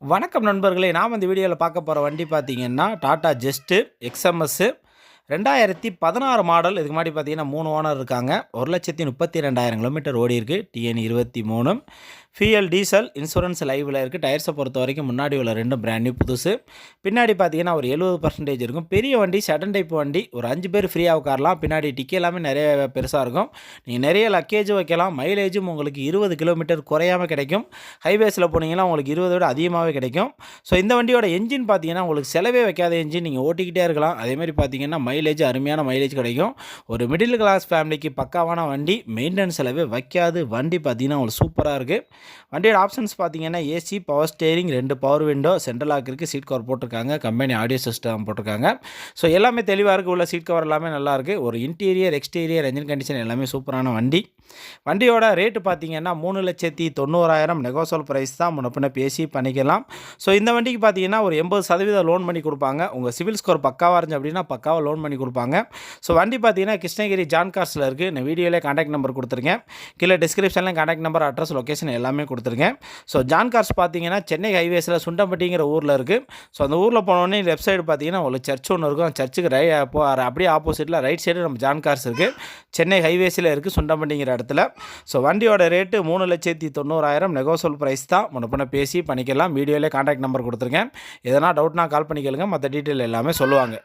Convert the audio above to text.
வணக்கம் நண்பர்களே! நாம் இந்த வீடியோவில் பார்க்க போகிற வண்டி பார்த்தீங்கன்னா டாடா ஜெஸ்ட்டு எக்ஸ்எம்எஸ்ஸு 2016 மாடல். இதுக்கு முன்னாடி பார்த்தீங்கன்னா 3 ஓனர் இருக்காங்க. 1,32,000 கிலோமீட்டர் ஓடி இருக்கு. TN 23 ஃபியூயல் டீசல் இன்சூரன்ஸ் லைவில் இருக்குது. டயர்ஸை பொறுத்த வரைக்கும் முன்னாடி உள்ள ரெண்டும் பிராண்ட் நியூ புதுசு. பின்னாடி பார்த்தீங்கன்னா ஒரு 70% இருக்கும். பெரிய வண்டி, சடன் டைப் வண்டி. ஒரு 5 பேர் ஃப்ரீயாக உட்காரலாம். பின்னாடி டிக்கி எல்லாமே நிறைய பெருசாக இருக்கும். நீங்கள் நிறைய லக்கேஜ் வைக்கலாம். மைலேஜும் உங்களுக்கு 20 கிலோமீட்டர் குறையாமல் கிடைக்கும். ஹைவேஸில் போனீங்கன்னா உங்களுக்கு 20 விட அதிகமாகவே கிடைக்கும். ஸோ இந்த வண்டியோட என்ஜின் பார்த்தீங்கன்னா உங்களுக்கு செலவே வைக்காத என்ஜின், நீங்கள் ஓட்டிக்கிட்டே இருக்கலாம். அதேமாதிரி பார்த்தீங்கன்னா மைலேஜ் அருமையான மைலேஜ் கிடைக்கும். ஒரு மிடில் கிளாஸ் ஃபேமிலிக்கு பக்காவான வண்டி. மெயின்டெனன்ஸ் செலவே வைக்காது வண்டி பார்த்தீங்கன்னா உங்களுக்கு சூப்பராக இருக்குது. வண்டியோட ஆப்ஷன்ஸ் பார்த்தீங்கன்னா AC, power steering, 2 power window, central lock இருக்குது, சீட் கவர் போட்டிருக்காங்க, கம்பெனி ஆடியோ சிஸ்டம் போட்டிருக்காங்க. ஸோ எல்லாமே தெளிவாக இருக்குது. உள்ள சீட் கவர் எல்லாமே நல்லாயிருக்கு. ஒரு இன்டீரியர், எக்ஸ்டீரியர், என்ஜின் கண்டிஷன் எல்லாமே சூப்பரான வண்டி. வண்டியோட ரேட்டு பார்த்தீங்கன்னா 3,90,000 நெகோசியபிள் ப்ரைஸ் தான். முன்னப்பின்ன பேசி பண்ணிக்கலாம். ஸோ இந்த வண்டிக்கு பார்த்தீங்கன்னா ஒரு 80% லோன் பண்ணி கொடுப்பாங்க. உங்கள் சிவில் ஸ்கோர் பக்காவாக இருந்துச்சு அப்படின்னா பக்காவாக லோன் பண்ணி கொடுப்பாங்க. ஸோ வண்டி பார்த்தீங்கன்னா கிருஷ்ணகிரி ஜான் கார்ஸில் இருக்குது. நான் வீடியோவிலே கான்டாக்ட் நம்பர் கொடுத்துருக்கேன். கீழே டிஸ்கிரிப்ஷனில் கான்டாக்ட் நம்பர், அட்ரஸ், லொக்கேஷன் எல்லாமே கொடுத்துருக்கேன். ஸோ ஜான் கார்ஸ் பார்த்தீங்கன்னா சென்னை ஹைவேஸில் சுண்டம்பட்டிங்கிற ஊரில் இருக்குது. ஸோ அந்த ஊரில் போனோடனே லெஃப்ட் சைடு பார்த்தீங்கன்னா ஒரு சர்ச் ஒன்று இருக்கும். சர்ச்சுக்கு அப்படியே ஆப்போசிட்டில் ரைட் சைடு நம்ம ஜான் கார்ஸ் இருக்குது. சென்னை ஹைவேஸில் இருக்குது, சுண்டம்பட்டிங்கிற இடத்துல. ஸோ வண்டியோட ரேட்டு 3,90,000 நெகோசியபிள் ப்ரைஸ் தான். முன்னப்பின்ன பேசி பண்ணிக்கலாம். வீடியோவிலே கான்டாக்ட் நம்பர் கொடுத்துருக்கேன். எதனா டவுட்னா கால் பண்ணி கேளுங்க. மற்ற டீட்டெயில் எல்லாமே சொல்லுவாங்க.